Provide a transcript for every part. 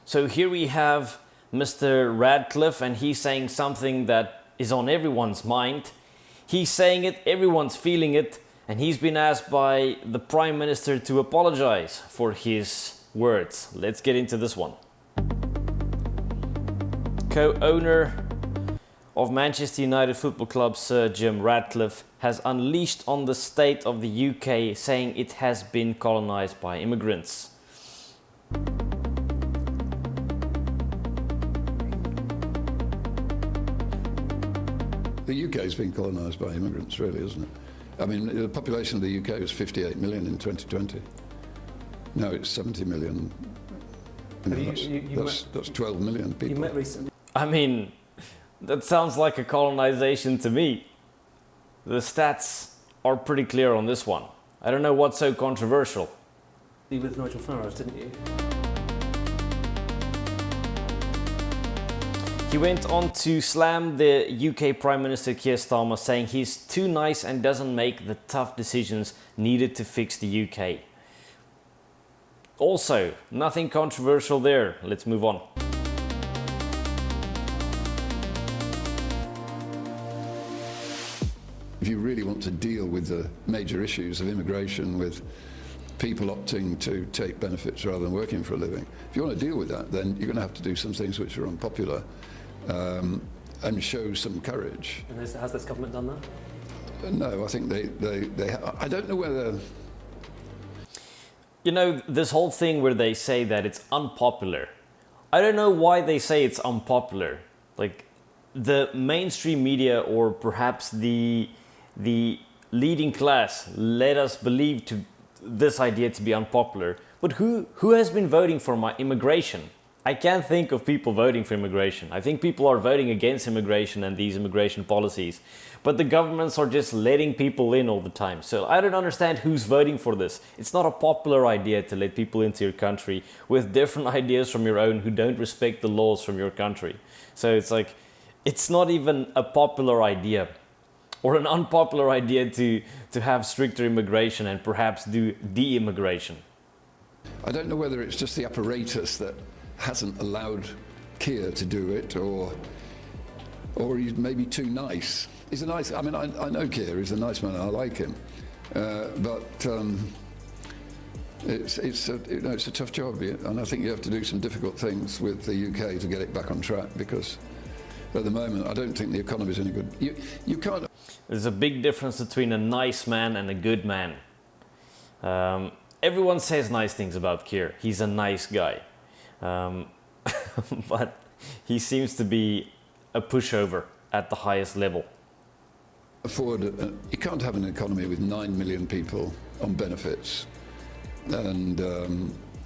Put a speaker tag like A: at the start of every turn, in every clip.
A: So here we have Mr. Ratcliffe, and he's saying something that is on everyone's mind. He's saying it, everyone's feeling it, and he's been asked by the Prime Minister to apologize for his words. Let's get into this one. Co-owner of Manchester United Football Club, Sir Jim Ratcliffe, has unleashed on the state of the UK, saying it has been colonised by immigrants.
B: The UK has been colonised by immigrants, really, isn't it? I mean, the population of the UK was 58 million in 2020. Now it's 70 million. That's 12 million people.
C: You met recently.
A: I mean, that sounds like a colonisation to me. The stats are pretty clear on this one. I don't know what's so controversial.
C: You with Nigel Farage, didn't you?
A: He went on to slam the UK Prime Minister Keir Starmer, saying he's too nice and doesn't make the tough decisions needed to fix the UK. Also, nothing controversial there. Let's move on.
B: If you really want to deal with the major issues of immigration, with people opting to take benefits rather than working for a living, if you want to deal with that, then you're going to have to do some things which are unpopular and show some courage.
C: And has this government done that?
B: No, I think I don't know whether...
A: You know, this whole thing where they say that it's unpopular, I don't know why they say it's unpopular. Like, the mainstream media, or perhaps the leading class, led us believe to this idea to be unpopular. But who has been voting for my immigration? I can't think of people voting for immigration. I think people are voting against immigration and these immigration policies. But the governments are just letting people in all the time. So I don't understand who's voting for this. It's not a popular idea to let people into your country with different ideas from your own who don't respect the laws from your country. So it's like, it's not even a popular idea, or an unpopular idea to have stricter immigration and perhaps do de-immigration.
B: I don't know whether it's just the apparatus that hasn't allowed Keir to do it, or he's maybe too nice. He's a nice, I mean, I know Keir, he's a nice man, I like him. It's a tough job, and I think you have to do some difficult things with the UK to get it back on track, because at the moment I don't think the economy is any good. You can't...
A: There's a big difference between a nice man and a good man. Everyone says nice things about Keir. He's a nice guy. But he seems to be a pushover at the highest level.
B: You can't have an economy with 9 million people on benefits and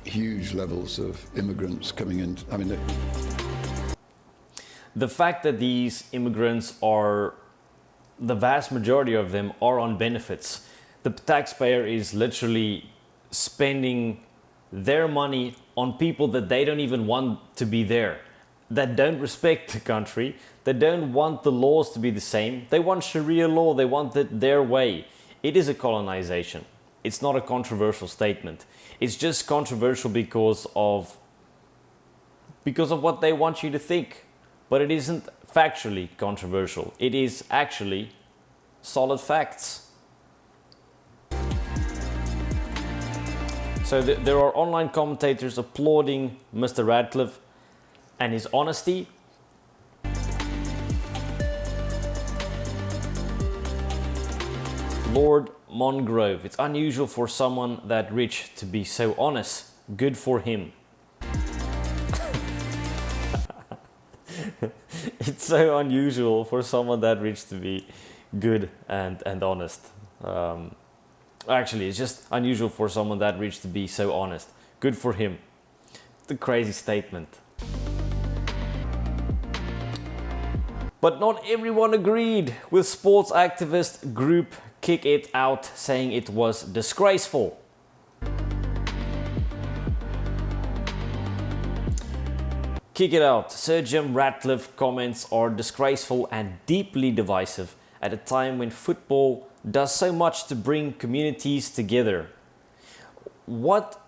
B: huge levels of immigrants coming in. I mean,
A: the fact that these immigrants are, the vast majority of them are on benefits. The taxpayer is literally spending their money on people that they don't even want to be there, that don't respect the country, that don't want the laws to be the same. They want Sharia law, they want it their way. It is a colonization. It's not a controversial statement. It's just controversial because of what they want you to think. But it isn't factually controversial. It is actually solid facts. So there are online commentators applauding Mr. Ratcliffe and his honesty. Lord Mongrove, it's unusual for someone that rich to be so honest. Good for him. It's so unusual for someone that rich to be good and honest. Actually, it's just unusual for someone that rich to be so honest. Good for him. It's a crazy statement. But not everyone agreed with sports activist group Kick It Out, saying it was disgraceful. Kick It Out. Sir Jim Ratcliffe comments are disgraceful and deeply divisive at a time when football does so much to bring communities together. What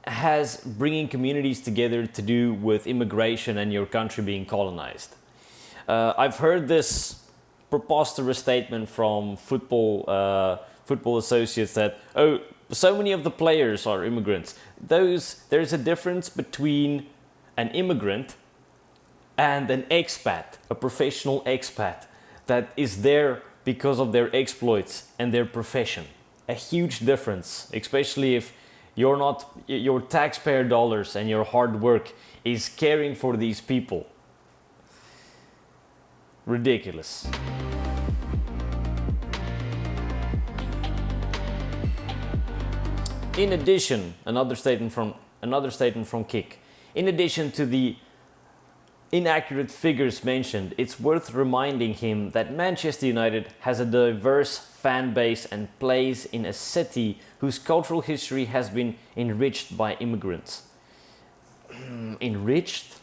A: has bringing communities together to do with immigration and your country being colonized? I've heard this preposterous statement from football associates that, oh, so many of the players are immigrants. There's a difference between an immigrant and an expat, a professional expat that is there because of their exploits and their profession. A huge difference, especially if your taxpayer dollars and your hard work is caring for these people. Ridiculous. In addition, another statement from Kik. In addition to the inaccurate figures mentioned, it's worth reminding him that Manchester United has a diverse fan base and plays in a city whose cultural history has been enriched by immigrants. Enriched?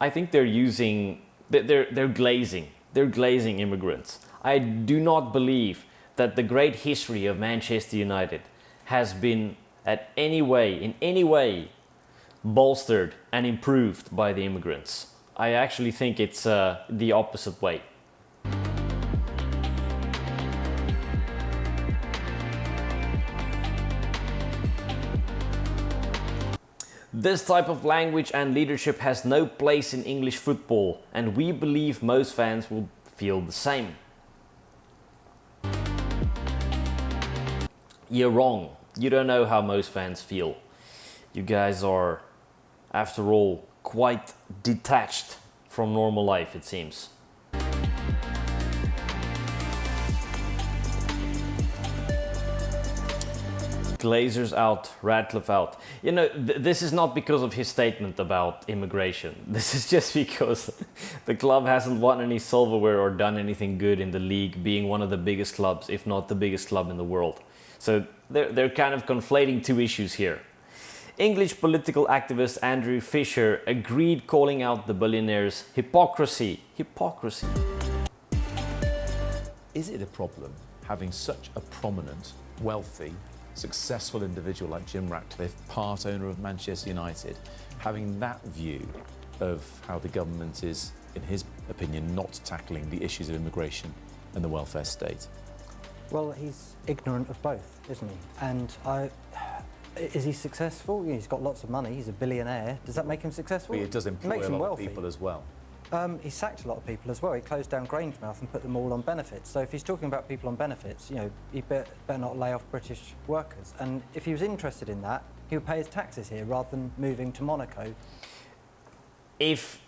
A: I think they're glazing immigrants. I do not believe that the great history of Manchester United has been in any way bolstered and improved by the immigrants. I actually think it's the opposite way. This type of language and leadership has no place in English football, and we believe most fans will feel the same. You're wrong. You don't know how most fans feel. You guys are, after all, quite detached from normal life, it seems. Glazers out, Ratcliffe out. You know, this is not because of his statement about immigration. This is just because the club hasn't won any silverware or done anything good in the league, being one of the biggest clubs, if not the biggest club in the world. So they're kind of conflating two issues here. English political activist Andrew Fisher agreed, calling out the billionaires' hypocrisy. Hypocrisy.
D: Is it a problem having such a prominent, wealthy, successful individual like Jim Ratcliffe, part owner of Manchester United, having that view of how the government is, in his opinion, not tackling the issues of immigration and the welfare state?
E: Well, he's ignorant of both, isn't he? And is he successful? He's got lots of money. He's a billionaire. Does that make him successful?
D: But it does employ a lot of people as well.
E: He sacked a lot of people as well. He closed down Grangemouth and put them all on benefits. So if he's talking about people on benefits, you know, he better not lay off British workers. And if he was interested in that, he would pay his taxes here rather than moving to Monaco.
A: If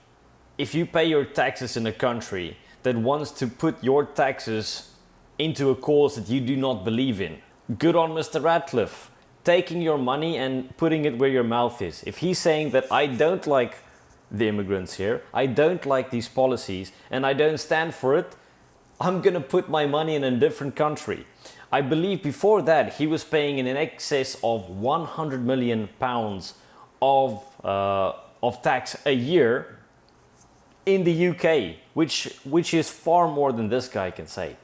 A: you pay your taxes in a country that wants to put your taxes into a cause that you do not believe in, good on Mr. Ratcliffe, taking your money and putting it where your mouth is. If he's saying that I don't like the immigrants here, I don't like these policies, and I don't stand for it, I'm gonna put my money in a different country. I believe before that he was paying in excess of 100 million pounds of tax a year in the UK, which is far more than this guy can say.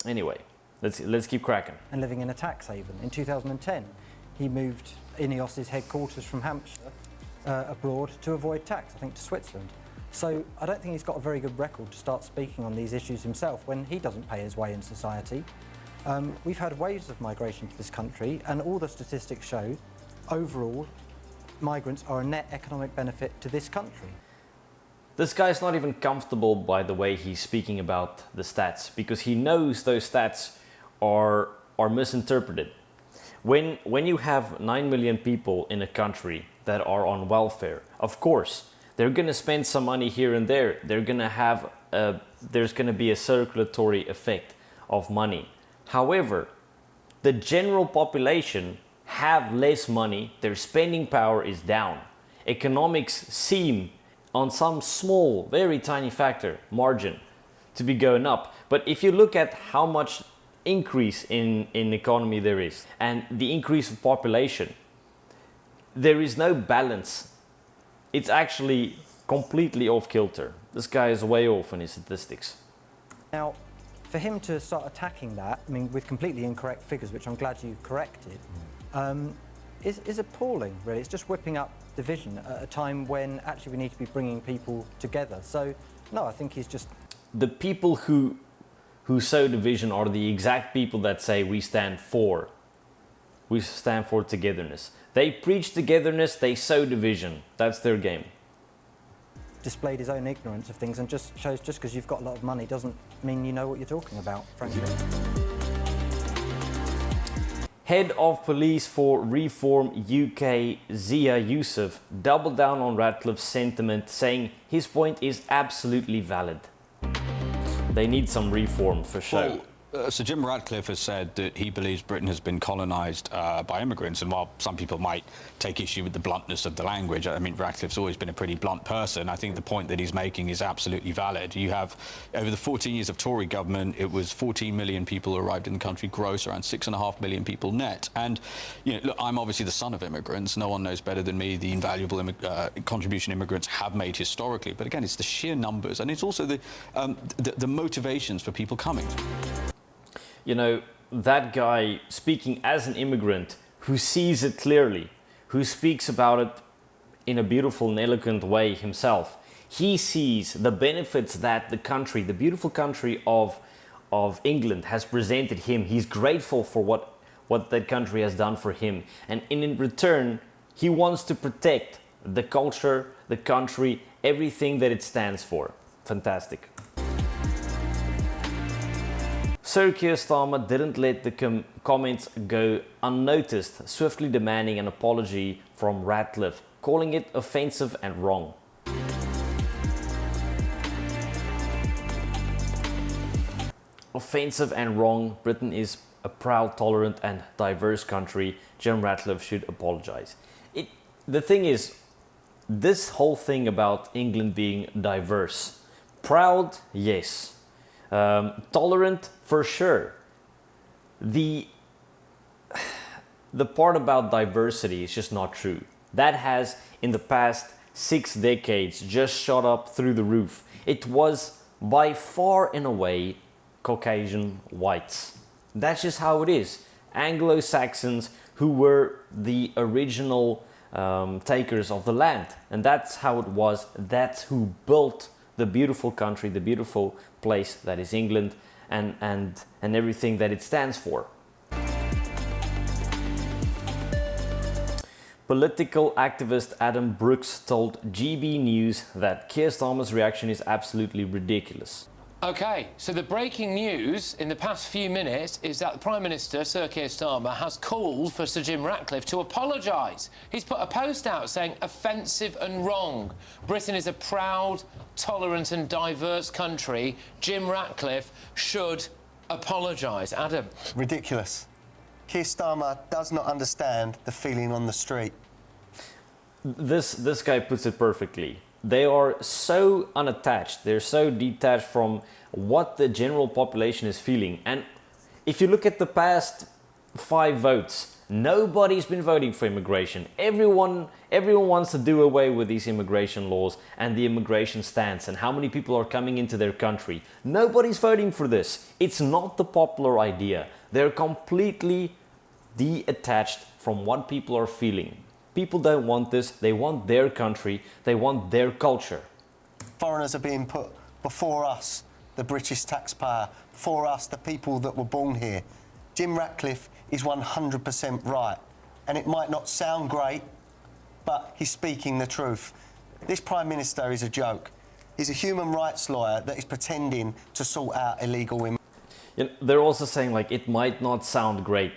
A: Anyway, let's keep cracking.
E: And living in a tax haven. In 2010, he moved Ineos's headquarters from Hampshire abroad to avoid tax, I think to Switzerland. So I don't think he's got a very good record to start speaking on these issues himself when he doesn't pay his way in society. We've had waves of migration to this country, and all the statistics show, overall, migrants are a net economic benefit to this country.
A: This guy's not even comfortable by the way he's speaking about the stats, because he knows those stats are misinterpreted. When you have 9 million people in a country that are on welfare, of course, they're going to spend some money here and there. They're going to have there's going to be a circulatory effect of money. However, the general population have less money. Their spending power is down. Economics seem on some small, very tiny factor margin to be going up. But if you look at how much increase in economy there is and the increase of population, there is no balance. It's actually completely off kilter. This guy is way off in his statistics.
E: Now, for him to start attacking that, I mean, with completely incorrect figures, which I'm glad you corrected, is appalling, really. It's just whipping up division at a time when actually we need to be bringing people together. So, no, I think he's just...
A: The people who sow division are the exact people that say we stand for togetherness. They preach togetherness, they sow division. That's their game.
E: Displayed his own ignorance of things and just shows just because you've got a lot of money doesn't mean you know what you're talking about, frankly.
A: Head of Police for Reform UK, Zia Youssef, doubled down on Ratcliffe's sentiment, saying his point is absolutely valid. They need some reform for sure.
F: Well, so Jim Ratcliffe has said that he believes Britain has been colonised by immigrants, and while some people might take issue with the bluntness of the language, I mean, Ratcliffe's always been a pretty blunt person. I think the point that he's making is absolutely valid. You have, over the 14 years of Tory government, it was 14 million people who arrived in the country gross, around 6.5 million people net. And, you know, look, I'm obviously the son of immigrants. No one knows better than me the invaluable contribution immigrants have made historically. But again, it's the sheer numbers, and it's also the motivations for people coming.
A: You know, that guy speaking as an immigrant who sees it clearly, who speaks about it in a beautiful and eloquent way himself. He sees the benefits that the country, the beautiful country of England has presented him. He's grateful for what that country has done for him. And in return, he wants to protect the culture, the country, everything that it stands for. Fantastic. Sir Keir Starmer didn't let the comments go unnoticed, swiftly demanding an apology from Ratcliffe, calling it offensive and wrong. Offensive and wrong. Britain is a proud, tolerant and diverse country. Jim Ratcliffe should apologize. The thing is, this whole thing about England being diverse. Proud, yes. Tolerant, for sure. The part about diversity is just not true. That has, in the past 6 decades, just shot up through the roof. It was by far and away Caucasian whites. That's just how it is. Anglo-Saxons who were the original takers of the land. And that's how it was. That's who built the beautiful country, the beautiful place that is England, and everything that it stands for. Political activist Adam Brooks told GB News that Keir Starmer's reaction is absolutely ridiculous.
G: OK, so the breaking news in the past few minutes is that the Prime Minister, Sir Keir Starmer, has called for Sir Jim Ratcliffe to apologise. He's put a post out saying offensive and wrong. Britain is a proud, tolerant and diverse country. Jim Ratcliffe should apologise. Adam?
H: Ridiculous. Keir Starmer does not understand the feeling on the street.
A: This guy puts it perfectly. They are so unattached, they're so detached from what the general population is feeling. And if you look at the past 5 votes, nobody's been voting for immigration. Everyone wants to do away with these immigration laws and the immigration stance and how many people are coming into their country. Nobody's voting for this. It's not the popular idea. They're completely detached from what people are feeling. People don't want this. They want their country. They want their culture.
H: Foreigners are being put before us, the British taxpayer, before us, the people that were born here. Jim Ratcliffe is 100% right. And it might not sound great, but he's speaking the truth. This Prime Minister is a joke. He's a human rights lawyer that is pretending to sort out illegal immigration.
A: They're also saying, like, it might not sound great.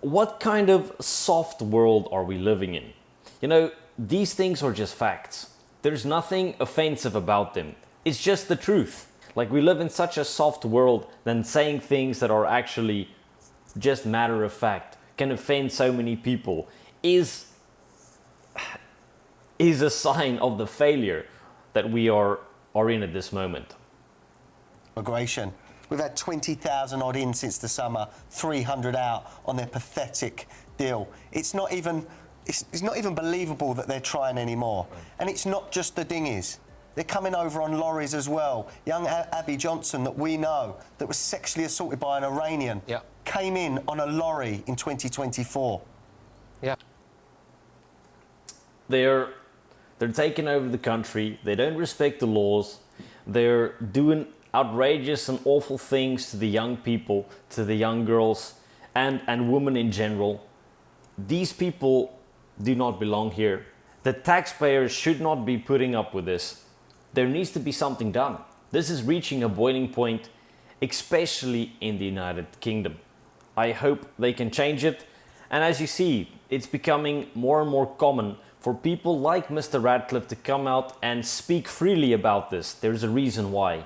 A: What kind of soft world are we living in? You know, these things are just facts. There's nothing offensive about them. It's just the truth. Like, we live in such a soft world that saying things that are actually just matter of fact can offend so many people is a sign of the failure that we are in at this moment.
H: Immigration. We've had 20,000 odd in since the summer, 300 out on their pathetic deal. It's not even believable that they're trying anymore. And it's not just the dinghies. They're coming over on lorries as well. Young Abby Johnson, that we know, that was sexually assaulted by an Iranian, came in on a lorry in 2024.
G: Yeah.
A: They're taking over the country. They don't respect the laws. They're doing outrageous and awful things to the young people, to the young girls, and women in general. These people do not belong here. The taxpayers should not be putting up with this. There needs to be something done. This is reaching a boiling point, especially in the United Kingdom. I hope they can change it. And as you see, it's becoming more and more common for people like Mr. Ratcliffe to come out and speak freely about this. There's a reason why.